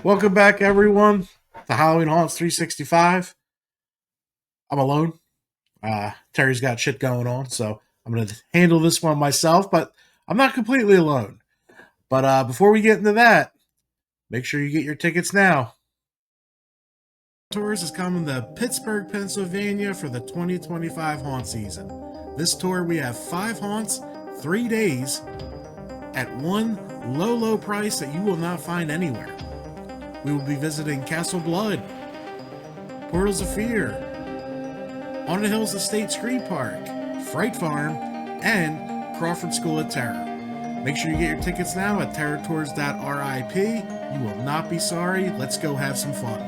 Welcome back, everyone, to Halloween Haunts 365. I'm alone. Terry's got shit going on, so I'm going to handle this one myself, but I'm not completely alone. But before we get into that, make sure you get your tickets now. Tours is coming to Pittsburgh, Pennsylvania for the 2025 haunt season. This tour, we have 5 haunts, 3 days, at one low price that you will not find anywhere. We will be visiting Castle Blood, Portals of Fear, On the Hills Estate Screen Park, Fright Farm, and Crawford School of Terror. Make sure you get your tickets now at terrortours.rip. You will not be sorry. Let's go have some fun.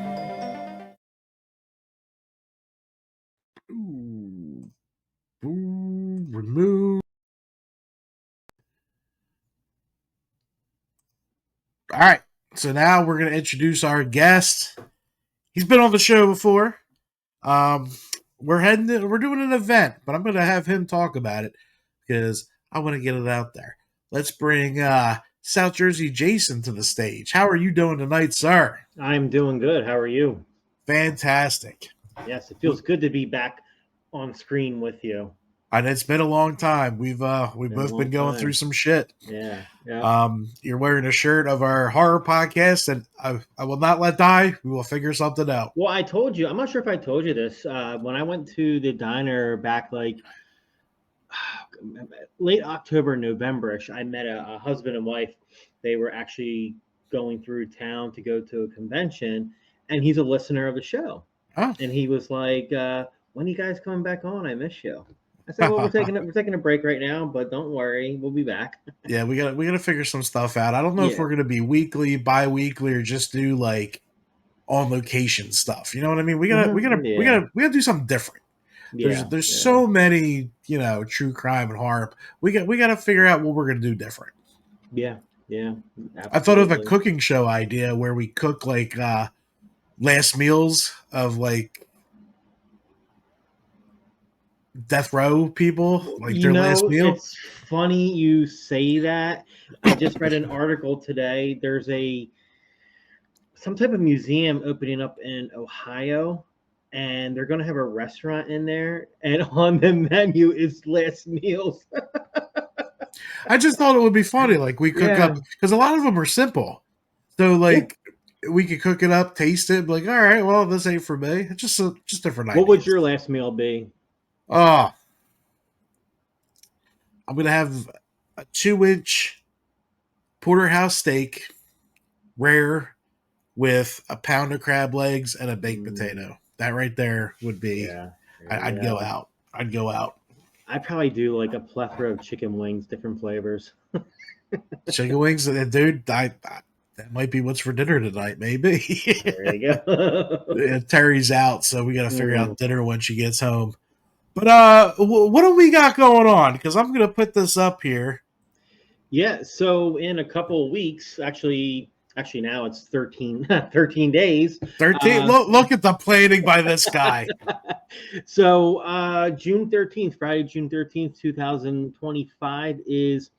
Ooh. Ooh, remove. All right. So now we're going to introduce our guest. He's been on the show before. We're doing an event, but I'm going to have him talk about it because I want to get it out there. Let's bring South Jersey Jason to the stage. How are you doing tonight, sir? I'm doing good. How are you? Fantastic. Yes, it feels good to be back on screen with you. And it's been a long time. We've both been going through some shit. Yeah. You're wearing a shirt of our horror podcast, and I will not let die. We will figure something out. Well, I told you. I'm not sure if I told you this. When I went to the diner back like late October, November-ish, I met a husband and wife. They were actually going through town to go to a convention, and he's a listener of the show. Oh. And he was like, "When are you guys coming back on? I miss you." I said, "Well, we're taking a break right now, but don't worry, we'll be back." Yeah, we gotta figure some stuff out. I don't know if we're gonna be weekly, bi-weekly, or just do like on location stuff. You know what I mean? We gotta do something different. There's so many, true crime and horror. We gotta figure out what we're gonna do different. Yeah. Absolutely. I thought of a cooking show idea where we cook like last meals of like death row people, like their last meal. It's funny you say that. I just read an article today. There's some type of museum opening up in Ohio, and they're going to have a restaurant in there, and on the menu is last meals. I just thought it would be funny, like we cook up, because a lot of them are simple. So like we could cook it up, taste it, be like, all right, well, this ain't for me. It's just different ideas. What would your last meal be? I'm gonna have a 2-inch porterhouse steak, rare, with a pound of crab legs and a baked potato. That right there would be. I'd go out. I'd probably do like a plethora of chicken wings, different flavors. Chicken wings, dude. That might be what's for dinner tonight. Maybe. There you go. Terry's out, so we got to figure out dinner when she gets home. But what do we got going on? Because I'm gonna put this up here. Yeah. So in a couple of weeks, actually now it's 13 days. 13. Look at the planning by this guy. So June 13th, Friday, June 13th, 2025 is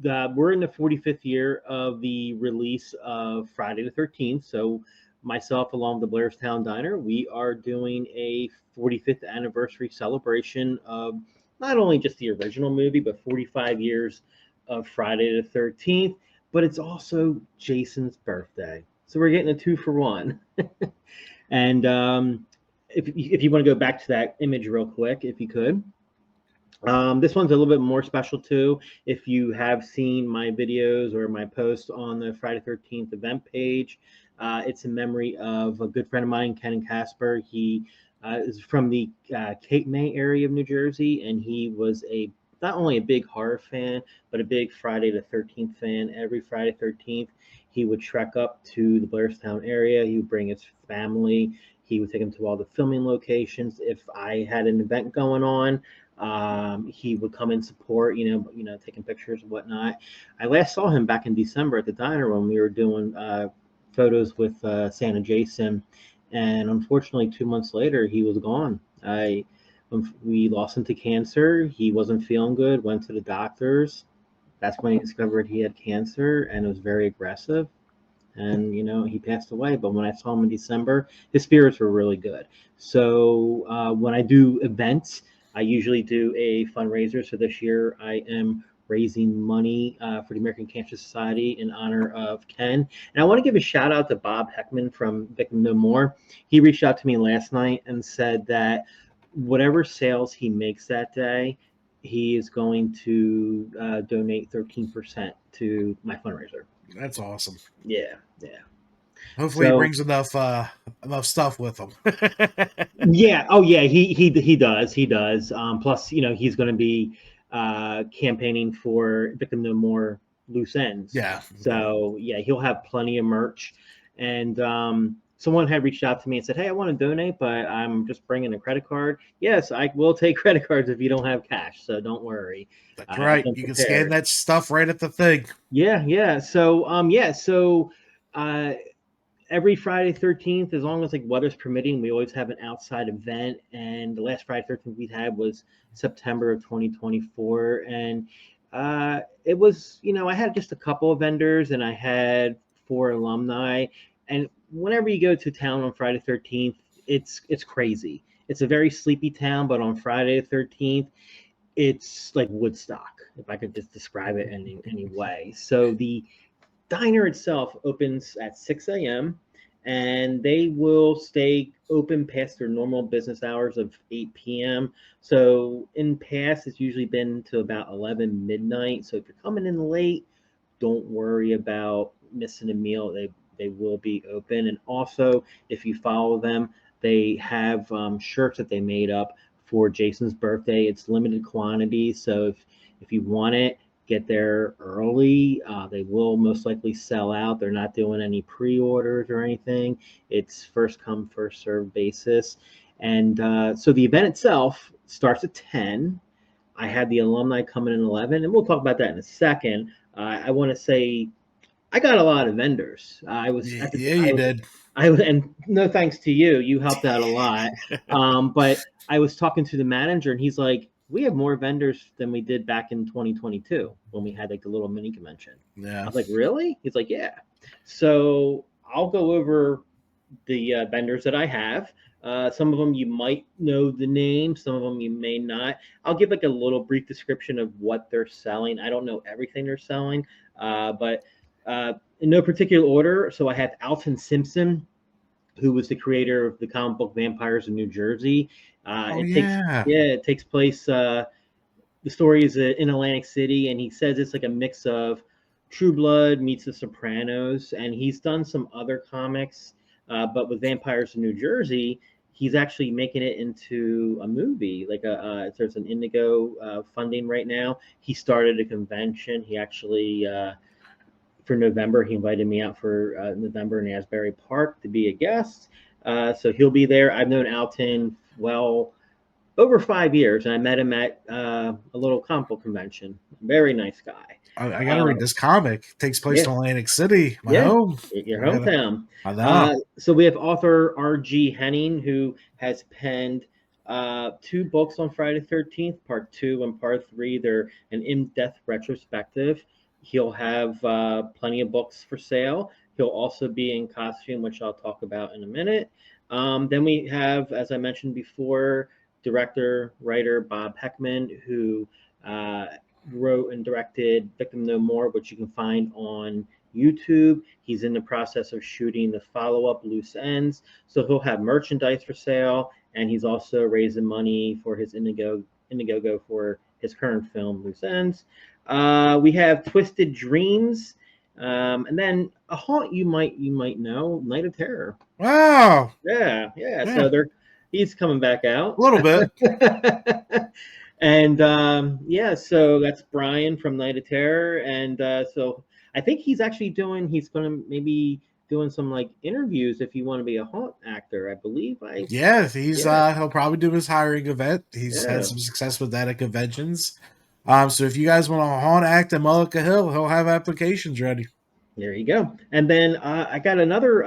we're in the 45th year of the release of Friday the 13th. So myself, along with the Blairstown Diner, we are doing a 45th anniversary celebration of not only just the original movie, but 45 years of Friday the 13th. But it's also Jason's birthday, so we're getting a 2-for-1. And if you want to go back to that image real quick, if you could. This one's a little bit more special too. If you have seen my videos or my posts on the Friday 13th event page, it's in memory of a good friend of mine, Ken Casper. He is from the Cape May area of New Jersey, and he was not only a big horror fan, but a big Friday the 13th fan. Every Friday 13th, he would trek up to the Blairstown area. He would bring his family. He would take them to all the filming locations. If I had an event going on, he would come and support, taking pictures and whatnot. I last saw him back in December at the diner when we were doing photos with Santa Jason. And unfortunately, 2 months later, he was gone. We lost him to cancer. He wasn't feeling good, went to the doctors. That's when he discovered he had cancer, and it was very aggressive. and he passed away. But when I saw him in December, his spirits were really good. So when I do events, I usually do a fundraiser. So this year I am raising money for the American Cancer Society in honor of Ken. And I want to give a shout out to Bob Heckman from Victim No More. He reached out to me last night and said that whatever sales he makes that day, he is going to donate 13% to my fundraiser. That's awesome. Yeah, yeah. Hopefully, he So brings enough stuff with him. yeah, oh yeah, he does, he does. Plus, he's going to be campaigning for Victim No More loose ends. Yeah. So yeah, he'll have plenty of merch. And someone had reached out to me and said, "Hey, I want to donate, but I'm just bringing a credit card." Yes, I will take credit cards if you don't have cash, so don't worry. That's right. I'm You can scan prepared. that stuff right at the thing. Yeah, yeah. So uh, every Friday 13th, as long as like weather's permitting, we always have an outside event. And the last Friday 13th we had was September of 2024, and it was I had just a couple of vendors, and I had 4 alumni. And whenever you go to town on Friday 13th, it's crazy. It's a very sleepy town, but on Friday the 13th, it's like Woodstock, if I could just describe it in any way. So the diner itself opens at 6 a.m. and they will stay open past their normal business hours of 8 p.m. So in past, it's usually been to about 11 midnight. So if you're coming in late, don't worry about missing a meal. They will be open. And also, if you follow them, they have shirts that they made up for Jason's birthday. It's limited quantity, so if you want it, get there early. They will most likely sell out. They're not doing any pre-orders or anything. It's first come, first served basis. And so the event itself starts at 10. I had the alumni coming in 11, and we'll talk about that in a second. I want to say I got a lot of vendors. I was at the Yeah, you did. and no thanks to you, you helped out a lot. But I was talking to the manager, and he's like, "We have more vendors than we did back in 2022 when we had like the little mini convention." I Yeah. was like, "Really?" He's like, "Yeah." So I'll go over the vendors that I have. Some of them you might know the name, some of them you may not. I'll give like a little brief description of what they're selling. I don't know everything they're selling, but in no particular order. So I have Alton Simpson, who was the creator of the comic book Vampires in New Jersey. Oh yeah. It takes place. The story is in Atlantic City, and he says it's like a mix of True Blood meets The Sopranos, and he's done some other comics, but with Vampires in New Jersey, he's actually making it into a movie. Like there's an Indigo funding right now. He started a convention. He actually for November he invited me out for November in Asbury Park to be a guest. So he'll be there. I've known Alton well over 5 years, and I met him at a little comic book convention. Very nice guy. I gotta read this comic. It takes place Yeah, in Atlantic City, my yeah, home. your hometown. I know. So we have author R.G. Henning, who has penned 2 books on Friday the 13th, part 2 and part 3. They're an in-depth retrospective. He'll have plenty of books for sale. He'll also be in costume, which I'll talk about in a minute. Then we have, as I mentioned before, director, writer Bob Heckman, who wrote and directed Victim No More, which you can find on YouTube. He's in the process of shooting the follow-up Loose Ends. So he'll have merchandise for sale, and he's also raising money for his Indiegogo for his current film, Loose Ends. We have Twisted Dreams. And then a haunt you might know, Night of Terror. Wow. Yeah. Yeah. So he's coming back out. A little bit. And so that's Brian from Night of Terror. And so I think he's going to maybe doing some like interviews if you want to be a haunt actor, I believe. Yeah, he'll probably do his hiring event. He's had Yeah. some success with that at conventions. So if you guys want to haunt act at Mullica Hill, he'll have applications ready. There you go. And then I got another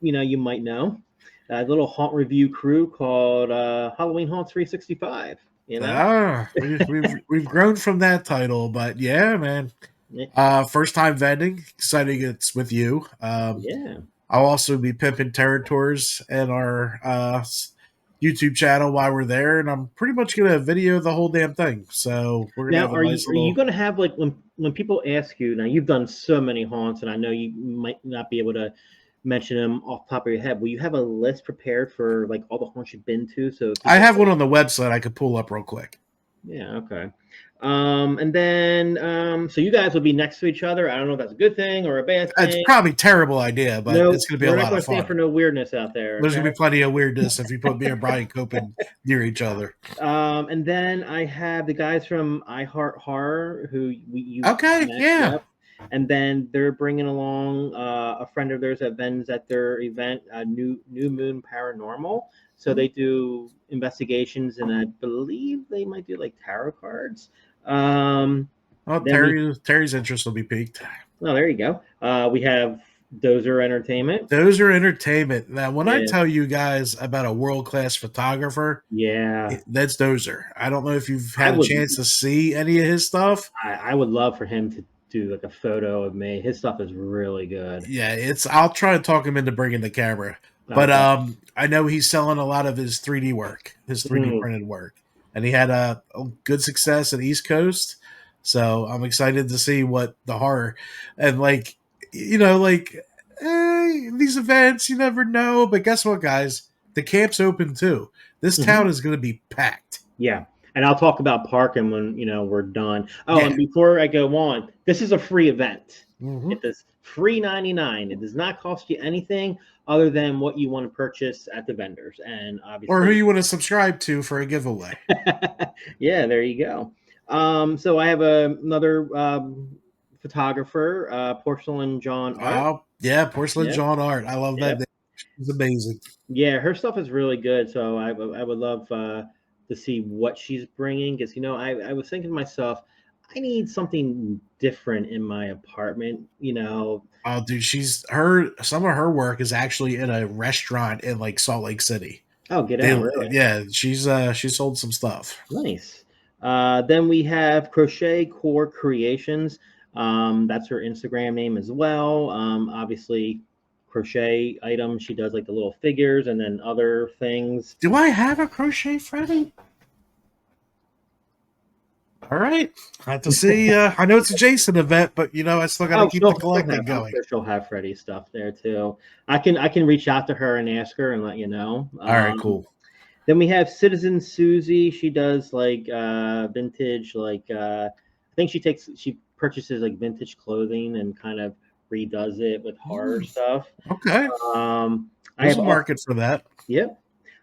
you might know, a little haunt review crew called Halloween Haunts 365. We've grown from that title, but yeah, man. First time vending. Exciting it's with you. Yeah. I'll also be pimping territories in our YouTube channel while we're there, and I'm pretty much gonna video the whole damn thing. So we're gonna Now, have a nice are you little. going to have like when people ask you? Now, you've done so many haunts, and I know you might not be able to mention them off the top of your head. Will you have a list prepared for like all the haunts you've been to? So I people, have one on the website I could pull up real quick. yeah, okay. And then so you guys will be next to each other. I don't know if that's a good thing or a bad It's thing. probably a terrible idea, but No, it's gonna be a we're not lot going of to stand fun. for no weirdness out there. There's Okay. gonna be plenty of weirdness if you put me and Brian Copen near each other. And then I have the guys from I Heart Horror who you've Okay, met. yeah. Yep. And then they're bringing along a friend of theirs that vends at their event, New Moon Paranormal. So they do investigations, and I believe they might do like tarot cards. Um, Well, then we, Terry's interest will be piqued. oh, there you go. We have Dozer Entertainment. Those are entertainment. Now, when I Yeah, tell you guys about a world class photographer, yeah. that's Dozer. I don't know if you've I had a would, chance to see any of his stuff. I would love for him to do like a photo of me. His stuff is really good. Yeah, it's. I'll try to talk him into bringing the camera, but Okay. I know he's selling a lot of his 3D work, his 3D Mhm. printed work, and he had a good success at East Coast. So I'm excited to see what the horror and like like these events you never know. But guess what, guys? The camp's open too. This town Mhm. is going to be packed. Yeah. And I'll talk about parking when, we're done. Oh, Yeah. and before I go on, this is a free event. Hmm. It is free 99. It does not cost you anything other than what you want to purchase at the vendors. And Or who obviously, you want to subscribe to for a giveaway. yeah, there you go. So I have another photographer, Porcelain John Art. Oh, yeah, Porcelain Yeah. John Art. I love that Yep. name. She's amazing. Yeah, her stuff is really good. So I would love to see what she's bringing because I was thinking to myself, I need something different in my apartment. Oh, dude, she's her. Some of her work is actually in a restaurant in like Salt Lake City. Oh, get They, out, really yeah, she sold some stuff. nice. Then we have Crochet Core Creations. That's her Instagram name as well. Obviously, crochet items. She does like the little figures and then other things. Do I have a crochet Freddy? All right, I have to see. I know it's a Jason event, but I still got to Oh, keep the she'll collecting have. I'm going. sure she'll have Freddie's stuff there too. I can reach out to her and ask her and let you know. All right, cool. Then we have Citizen Susie. She does like vintage, like I think she purchases like vintage clothing and kind of redoes it with horror stuff. Okay, I there's have a market for that. Yep.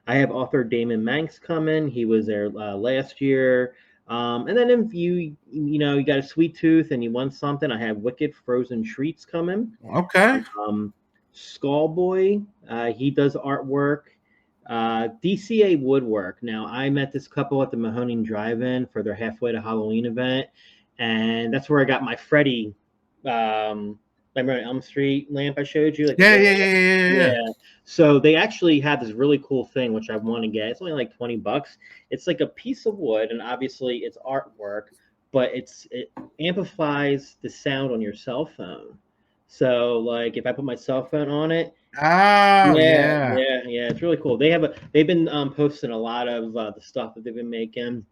I have author Damon Manx coming. He was there last year. And then if you got a sweet tooth and you want something, I have Wicked Frozen Treats coming. Okay, Skullboy, he does artwork. DCA Woodwork. Now, I met this couple at the Mahoning Drive-In for their halfway to Halloween event, and that's where I got my Freddy, Nightmare on Elm Street lamp I showed you. Like yeah, yeah, yeah, yeah, yeah, yeah. yeah. So they actually had this really cool thing, which I want to get. It's only like $20. It's like a piece of wood, and obviously it's artwork, but it amplifies the sound on your cell phone. So like if I put my cell phone on it, Oh, yeah, yeah. yeah, it's really cool. They've been posting a lot of the stuff that they've been making.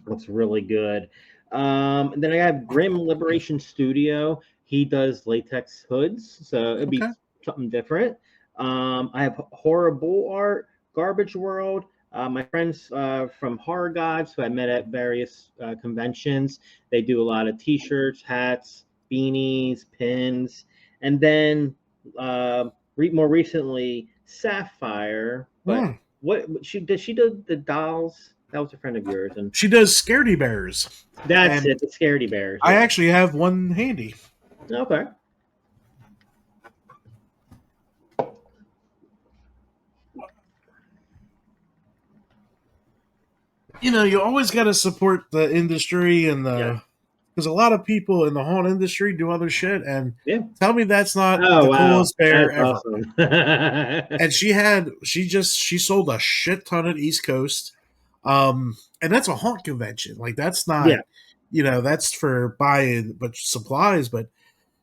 Looks really good. And then I have Grim Liberation Studio. He does latex hoods, so it'd be Okay. something different. I have Horrible Art, Garbage World. My friends from Horror Gods, who I met at various conventions, they do a lot of T-shirts, hats, beanies, pins, and then more recently Sapphire. But Hmm. what she do the dolls? That was a friend of yours, and She does Scaredy Bears, that's and it. The Scaredy Bears. I Yeah. actually have one handy. Okay. You always got to support the industry and Yeah. because a lot of people in the haunt industry do other shit, and Yeah. tell me that's not Oh the wow, coolest bear that's ever. awesome. And she sold a shit ton at East Coast, and that's a haunt convention. Like that's not Yeah. that's for buying but supplies. But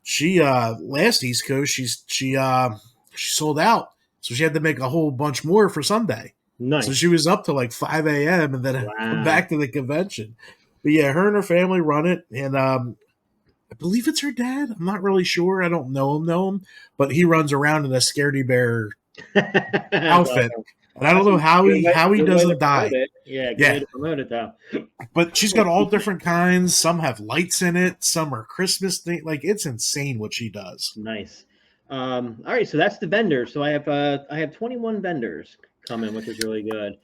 she last East Coast, she sold out, so she had to make a whole bunch more for Sunday. So she Nice. was up to like 5 a.m. and then Wow. back to the convention. But yeah, her and her family run it, and I believe it's her dad. I'm not really sure. I don't know him, but he runs around in a scaredy bear That's outfit, awesome. and I don't That's know a how he good way to doesn't promote die. it. Yeah, good way Yeah, to promote it though. but she's got all different kinds. Some have lights in it. Some are Christmas thing. Like it's insane what she does. Nice. All right, so that's the vendors. So I have 21 vendors coming, which is really good.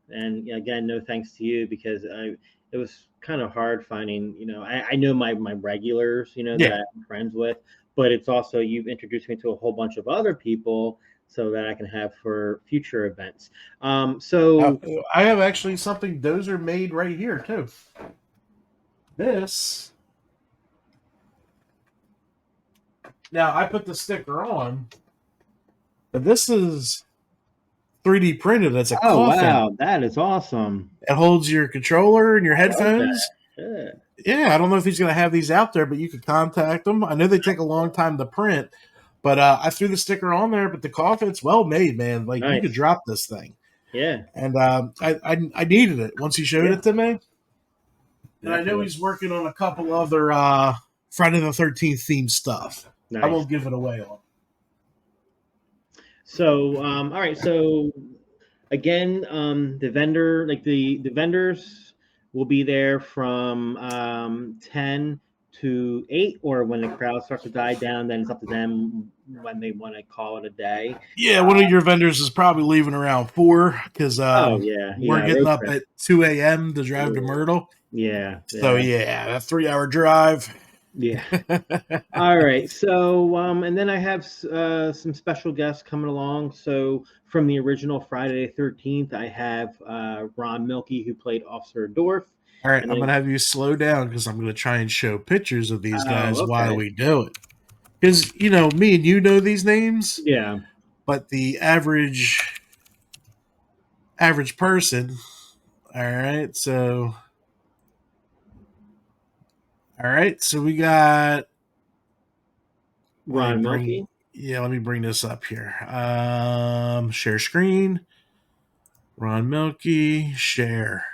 And again, no thanks to you because it was kind of hard finding. I know my regulars, that Yeah. I'm friends with, but it's also you've introduced me to a whole bunch of other people so that I can have for future events. Uh, So I have actually something Dozer made right here too. This now I put the sticker on, but this is 3D printed. It's a oh coffin. wow, that is awesome. It holds your controller and your I like that. headphones. Yeah. Yeah, I don't know if he's going to have these out there, but you could contact them. I know they take a long time to print, but I threw the sticker on there. But the coffin, it's well made, man. Like you could Nice. drop this thing, Yeah. and I needed it once he showed Yeah. it to me. And I know Definitely. he's working on a couple other Friday the 13th themed stuff. I Nice. won't give it away on. So, all right. So again, the vendor, like the vendors will be there from 10 to 8, or when the crowd starts to die down, then it's up to them when they want to call it a day. Yeah, one of your vendors is probably leaving around 4 because Oh yeah, we're getting road up trip. at 2 a.m. to drive to Myrtle. Yeah, So yeah, yeah, that 3 hour drive. yeah. All right. So, and then I have some special guests coming along. So, from the original Friday the 13th, I have Ron Milkey, who played Officer Dorf. All right, And I'm then, gonna have you slow down because I'm gonna try and show pictures of these oh, guys while okay. we do it. Because me and you know these names, Yeah. but the average person. All right, so we got. Let me Ron bring. Milkey. Yeah, let me bring this up here. Share screen. Ron Milkey. Share.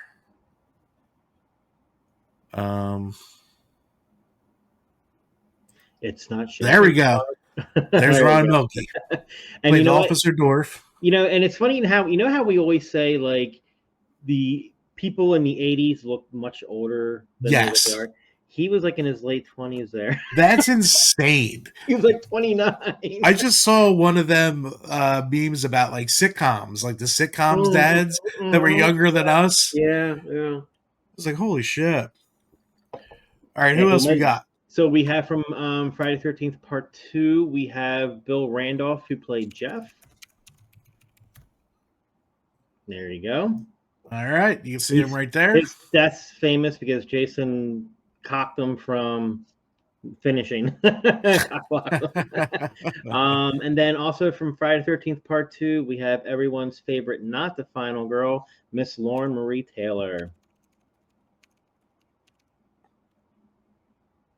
Um, It's not there we sharing. go. There's There Ron you Milkey. go. And you Plays know what? Officer Dorf. And it's funny how we always say like the people in the 80s look much older than they really Yes. are. He was like in his late 20s there. That's insane. He was like 29. I just saw one of them memes about like sitcoms, like the sitcoms Mhm, dads that were mhm. younger than us. Yeah, yeah. I was like, holy shit. All right, Yeah, who but else we got? so we have from Friday 13th Part 2, we have Bill Randolph, who played Jeff. There you go. All right, you can see him right there. That's famous because Jason cocked him from finishing. And then also from Friday 13th Part 2, we have everyone's favorite, not the final girl, Miss Lauren Marie Taylor.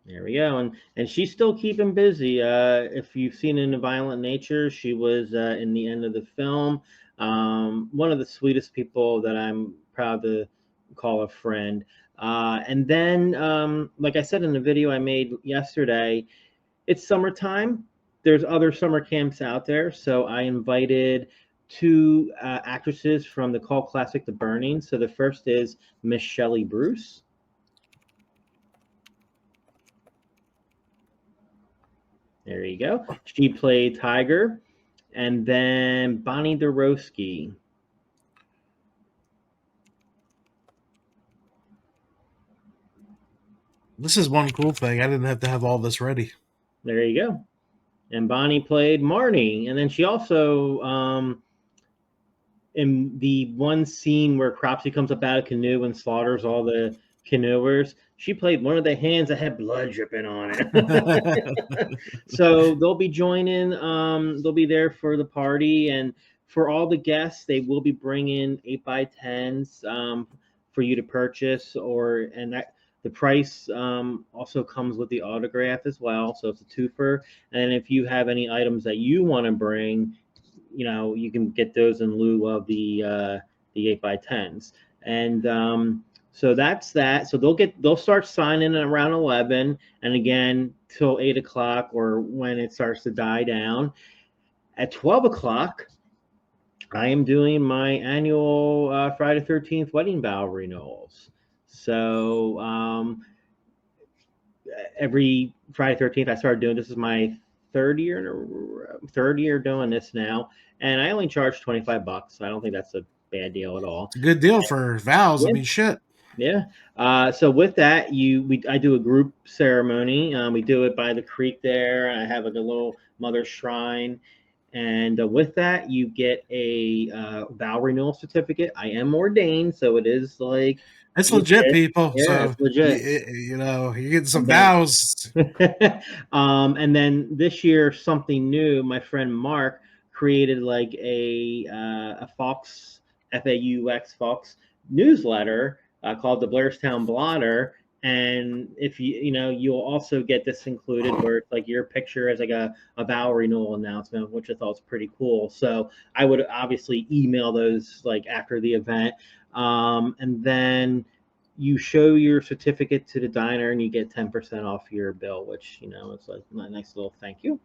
There we go, and she's still keeping busy. If you've seen In a Violent Nature, she was in the end of the film. One of the sweetest people that I'm proud to call a friend. And then, like I said in the video I made yesterday, it's summertime. There's other summer camps out there, so I invited two actresses from the cult classic The Burning. So the first is Miss Shelley Bruce. There you go. She played Tiger. And then Bonnie Dorowski. This is one cool thing. I didn't have to have all this ready. There you go. And Bonnie played Marnie. And then she also, in the one scene where Cropsy comes up out of canoe and slaughters all the canoers, she played one of the hands that had blood dripping on it. So they'll be joining. They'll be there for the party, and for all the guests, they will be bringing 8x10s for you to purchase, and that The price also comes with the autograph as well, so it's a twofer. And if you have any items that you want to bring, you can get those in lieu of the 8x10s. And so that's that. So they'll start signing at around 11, and again till 8 o'clock or when it starts to die down. At 12 o'clock, I am doing my annual Friday 13th wedding vow renewals. So every Friday 13th, I started doing this. Is my third year doing this now, and I only charge $25. I don't think that's a bad deal at all. It's a good deal for vows. I Yeah. mean, shit. Yeah. So with that, I do a group ceremony. We do it by the creek there. I have like a little mother shrine. And with that, you get a vow renewal certificate. I am ordained, so it is like It's legit, legit. people. Yeah, So it's legit. you're getting some And then, vows. and then this year, something new. My friend Mark created like a Fox FAUX Fox newsletter called the Blairstown Blotter. And if you'll also get this included where it's like your picture as like a vow renewal announcement, which I thought was pretty cool. So I would obviously email those like after the event. And then you show your certificate to the diner and you get 10% off your bill, which, it's like a nice little thank you.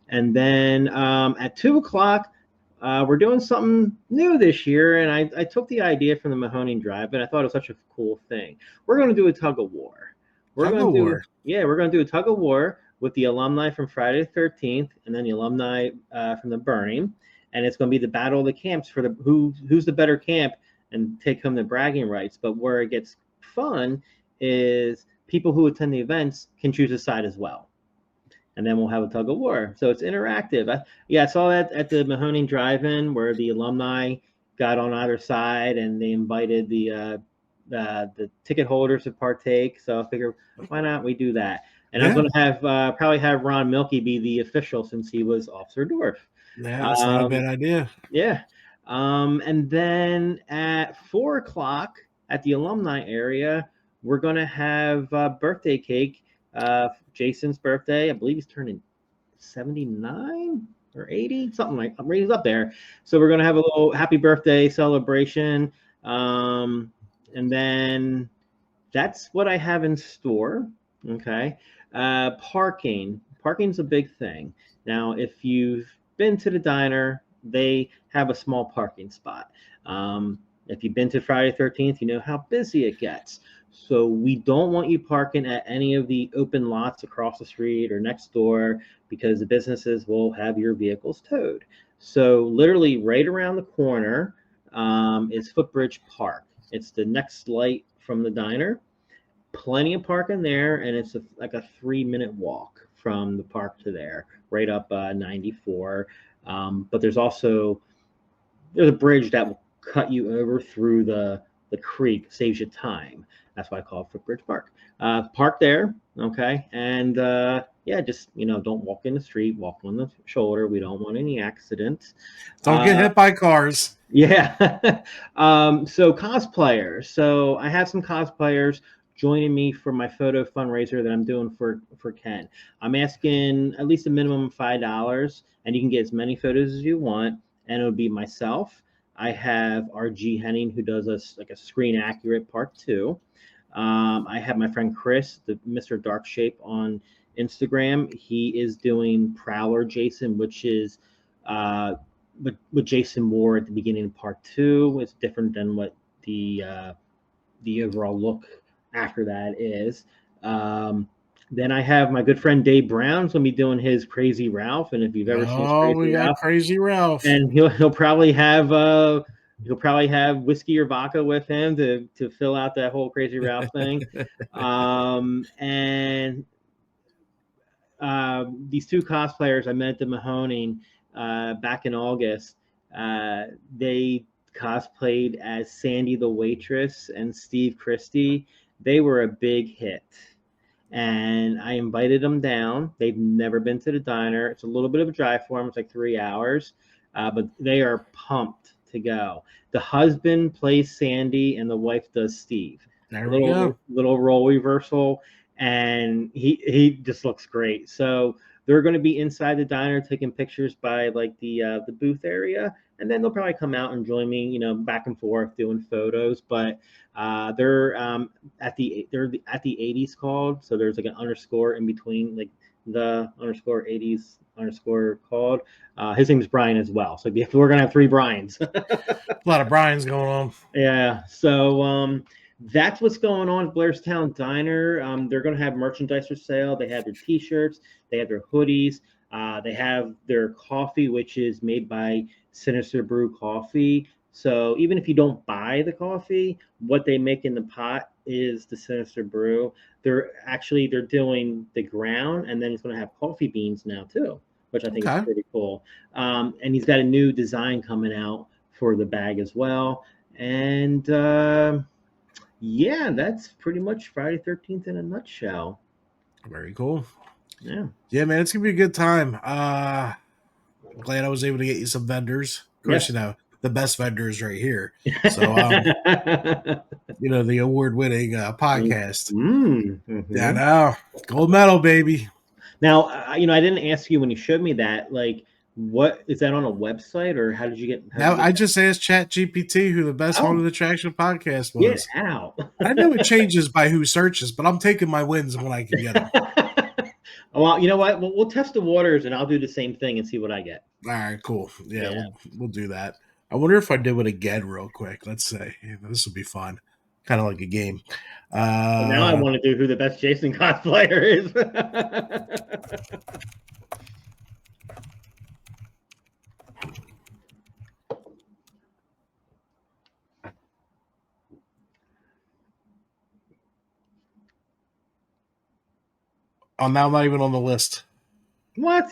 And then at 2 o'clock, we're doing something new this year, and I took the idea from the Mahoning Drive, and I thought it was such a cool thing. We're going to do a tug of war. We're going to do a tug of war with the alumni from Friday the 13th, and then the alumni from the burning, and it's going to be the battle of the camps for who's the better camp and take home the bragging rights. But where it gets fun is people who attend the events can choose a side as well. And then we'll have a tug of war. So it's interactive. I saw that at the Mahoning Drive-In where the alumni got on either side and they invited the ticket holders to partake. So I figured, why not we do that? And I was going to have probably have Ron Milky be the official since he was Officer Dorf. Yeah, that's not a bad idea. Yeah. And then at 4 o'clock at the alumni area, we're going to have birthday cake. Jason's birthday. I believe he's turning 79 or 80, something like that. He's up there. So we're going to have a little happy birthday celebration. And then that's what I have in store. Okay. Parking. Parking's a big thing. Now, if you've been to the diner, they have a small parking spot. If you've been to Friday 13th, you know how busy it gets. So we don't want you parking at any of the open lots across the street or next door because the businesses will have your vehicles towed. So literally right around the corner is Footbridge Park. It's the next light from the diner. Plenty of parking there, and it's like a 3-minute walk from the park to there, right up 94. But there's a bridge that will cut you over through the creek, saves you time. That's why I call it Footbridge Park. Park there, okay? And just, don't walk in the street, walk on the shoulder. We don't want any accidents. Don't get hit by cars. Yeah. So cosplayers. So I have some cosplayers joining me for my photo fundraiser that I'm doing for Ken. I'm asking at least a minimum of $5, and you can get as many photos as you want, and it'll be myself. I have RG Henning, who does a screen accurate part 2. I have my friend Chris, the Mr. Dark Shape on Instagram. He is doing Prowler Jason, which is what Jason wore at the beginning of part 2. It's different than what the overall look after that is. Then I have my good friend Dave Brown's going to be doing his Crazy Ralph, and if you've ever seen Crazy Ralph, and he'll probably have whiskey or vodka with him to fill out that whole Crazy Ralph thing. And these two cosplayers I met at the Mahoning back in August, they cosplayed as Sandy the waitress and Steve Christie. They were a big hit. And I invited them down. They've never been to the diner. It's a little bit of a drive for them. It's like 3 hours, but they are pumped to go. The husband plays Sandy and the wife does Steve. There we go. Little role reversal, and he just looks great. So they're going to be inside the diner taking pictures by like the booth area, and then they'll probably come out and join me, back and forth doing photos. But they're at the 80s called, so there's like an underscore in between, like the underscore 80s underscore called. His name's Brian as well, so we're gonna have three Brians. A lot of Brian's going on. Yeah, so that's what's going on at Blairstown Diner. They're going to have merchandise for sale. They have their T-shirts, they have their hoodies, they have their coffee, which is made by Sinister Brew Coffee. So even if you don't buy the coffee, what they make in the pot is the Sinister Brew. They're doing the ground, and then it's going to have coffee beans now too, which I think is pretty cool. And he's got a new design coming out for the bag as well. And yeah, that's pretty much Friday 13th in a nutshell. Very cool. Yeah. Yeah, man, it's gonna be a good time. Glad I was able to get you some vendors. Of course, the best vendors right here. So the award-winning podcast. Mm-hmm. Yeah, now gold medal, baby. Now, I didn't ask you when you showed me that, like, what is that on a website, or how did you get? I just asked ChatGPT who the best haunted attraction podcast was. Get out. I know it changes by who searches, but I'm taking my wins when I can get them. Well, you know what? We'll test the waters, and I'll do the same thing and see what I get. All right, cool. Yeah. We'll do that. I wonder if I do it again real quick. Let's say this will be fun, kind of like a game. Now I want to do who the best Jason cosplayer is. Oh, now I'm not even on the list. What?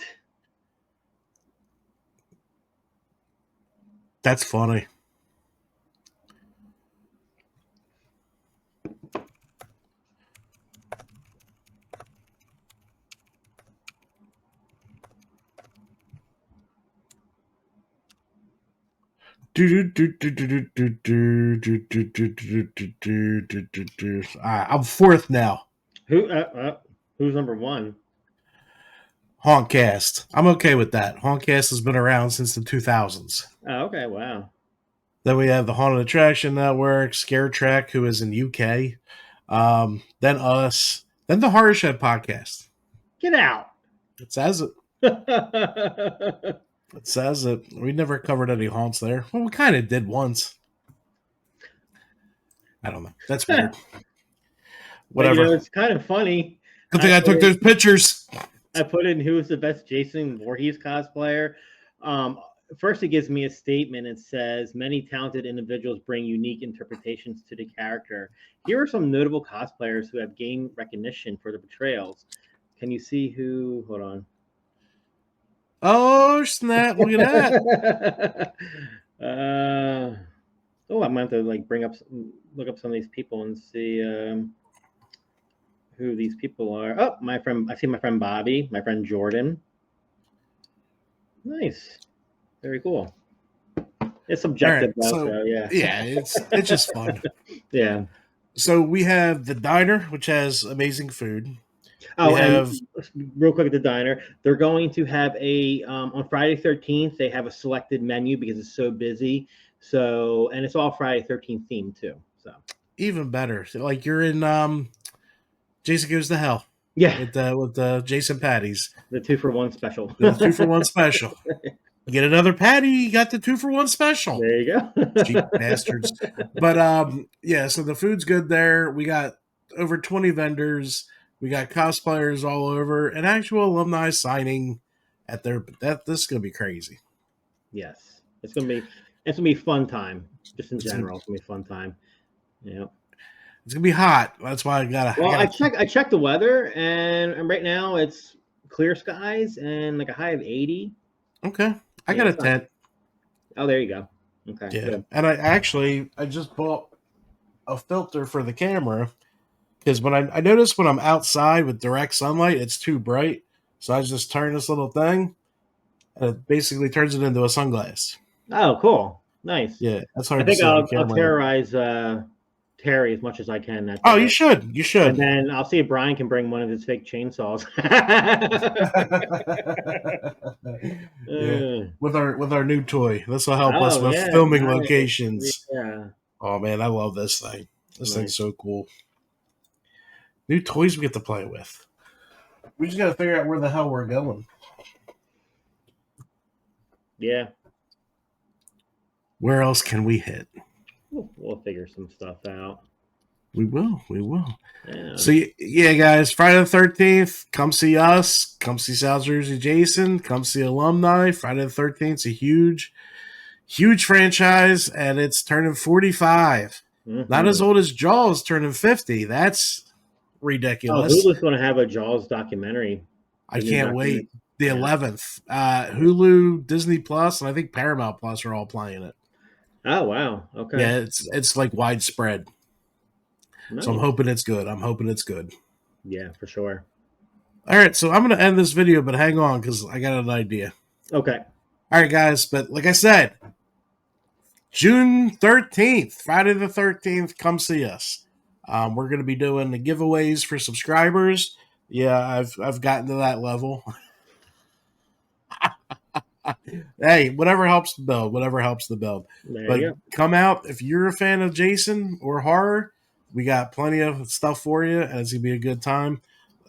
That's funny. I'm fourth now. Who's number one? Hauntcast. I'm okay with that. Hauntcast has been around since the 2000s. Oh, okay, wow. Then we have the Haunted Attraction Network, Scare Track, who is in UK. Then us. Then the Horror Shed podcast. Get out. It says it. It says it. We never covered any haunts there. Well, we kind of did once. I don't know. That's weird. Whatever. It's kind of funny. Good thing I took those pictures. I put in who is the best Jason Voorhees cosplayer. First, it gives me a statement. It says, many talented individuals bring unique interpretations to the character. Here are some notable cosplayers who have gained recognition for their portrayals. Can you see who? Hold on. Oh, snap. Look at that. I'm going to have to look up some of these people and see who these people are. Oh, my friend. I see my friend Bobby, my friend Jordan. Nice. Very cool. It's subjective, right, so yeah. Yeah, it's just fun. Yeah. So we have the diner, which has amazing food. Oh, and real quick at the diner, they're going to have on Friday 13th, they have a selected menu because it's so busy. So, and it's all Friday 13th themed too. So even better. Like you're in Jason Goes to Hell. Yeah. With the Jason patties. The 2-for-1 special. The 2-for-1 special. You get another patty, you got the 2-for-1 special. There you go. Cheap bastards. But yeah, so the food's good there. We got over 20 vendors. We got cosplayers all over, and actual alumni signing at their. This is gonna be crazy. Yes, it's gonna be fun time. Just in general, it's gonna be a fun time. Yeah, it's gonna be hot. That's why I gotta. Well, I checked the weather, and right now it's clear skies and like a high of 80. Okay, I got a tent. Oh, there you go. Okay, yeah, good. And I just bought a filter for the camera. Because when I notice when I'm outside with direct sunlight, it's too bright. So I just turn this little thing, and it basically turns it into a sunglass. Oh, cool. Nice. Yeah, that's hard I think I'll terrorize Terry as much as I can that day. Oh, you should. You should. And then I'll see if Brian can bring one of his fake chainsaws. Yeah. With our new toy. This will help us with yeah, filming nice. locations. Yeah. Oh man, I love this thing. This Nice. thing's so cool. New toys we get to play with. We just gotta figure out where the hell we're going. Yeah. Where else can we hit? We'll figure some stuff out. We will. Yeah. So yeah, guys, Friday the 13th, come see us. Come see South Jersey Jason. Come see Alumni. Friday the 13th is a huge franchise, and it's turning 45. Mm-hmm. Not as old as Jaws turning 50. That's ridiculous. Hulu's going to have a Jaws documentary. I can't wait. The 11th. Hulu, Disney Plus, and I think Paramount Plus are all playing it. Oh, wow. Okay. Yeah, it's like widespread. Nice. So I'm hoping it's good. Yeah, for sure. All right, so I'm going to end this video, but hang on because I got an idea. Okay. All right, guys, but like I said, June 13th, Friday the 13th, come see us. We're going to be doing the giveaways for subscribers. Yeah, I've gotten to that level. Hey, whatever helps the build. But come out if you're a fan of Jason or horror. We got plenty of stuff for you, and it's gonna be a good time.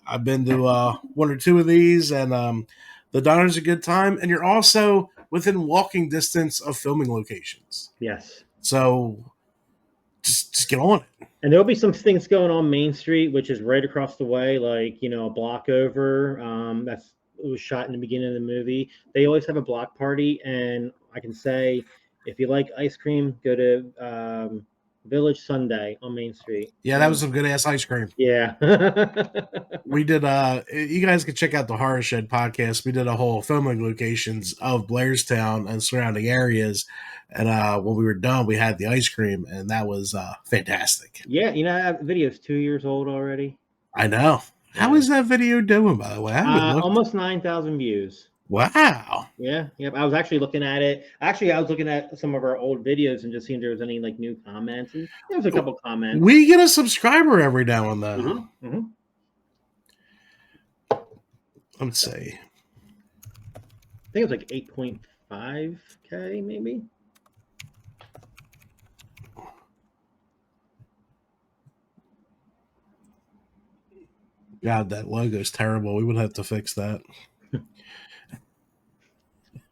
I've been to one or two of these, and the diner's a good time. And you're also within walking distance of filming locations. Yes. So just get on it. And there'll be some things going on Main Street, which is right across the way, like a block over. It was shot in the beginning of the movie. They always have a block party, and I can say, if you like ice cream, go to Village Sunday on Main Street. Yeah, that was some good ass ice cream. Yeah. We did you guys can check out the Horror Shed podcast. We did a whole filming locations of Blairstown and surrounding areas. And when we were done, we had the ice cream, and that was fantastic. Yeah, that video's 2 years old already. I know. How is that video doing, by the way? Almost 9,000 views. Wow. Yeah. Yep. I was actually looking at it. Actually, I was looking at some of our old videos and just seeing if there was any new comments. And there was a couple comments. We get a subscriber every now and then. Mm-hmm. Mm-hmm. Let's see. I think it was like 8.5K, maybe. God, that logo's terrible. We would have to fix that.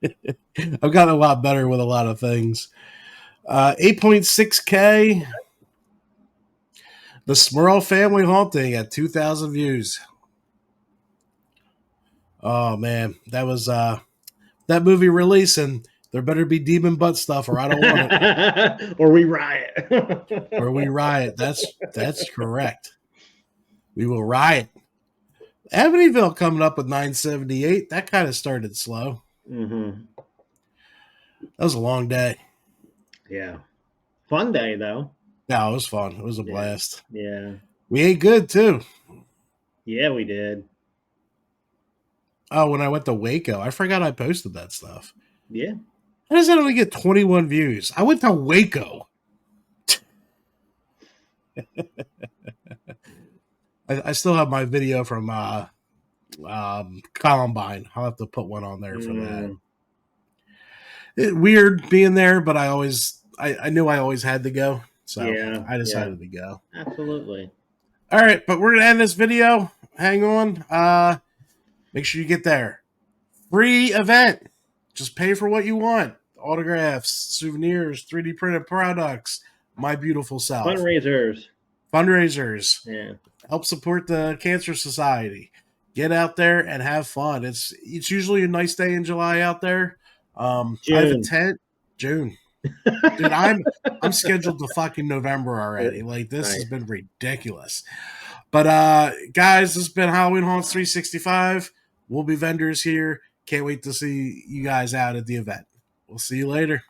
I've gotten a lot better with a lot of things. 8.6K. The Smurl Family Haunting at 2,000 views. Oh, man. That was that movie releasing. There better be demon butt stuff or I don't want it. Or we riot. That's correct. We will riot. Amityville coming up with 978. That kind of started slow. Mm-hmm. That was a long day. Yeah. Fun day, though. Yeah, it was fun. It was a blast. Yeah. We ate good, too. Yeah, we did. Oh, when I went to Waco, I forgot I posted that stuff. Yeah. How does that only get 21 views? I went to Waco. I still have my video from Columbine. I'll have to put one on there for that. Weird being there, but I knew I always had to go. So I decided to go. Absolutely. All right, but we're going to end this video. Hang on. Make sure you get there. Free event. Just pay for what you want. Autographs, souvenirs, 3D printed products. My beautiful self. Fundraisers. Yeah. Help support the Cancer Society. Get out there and have fun. It's usually a nice day in July out there. I have a tent. June. Dude, I'm scheduled to fucking November already. Like, this has been ridiculous. But guys, this has been Halloween Haunts 365. We'll be vendors here. Can't wait to see you guys out at the event. We'll see you later.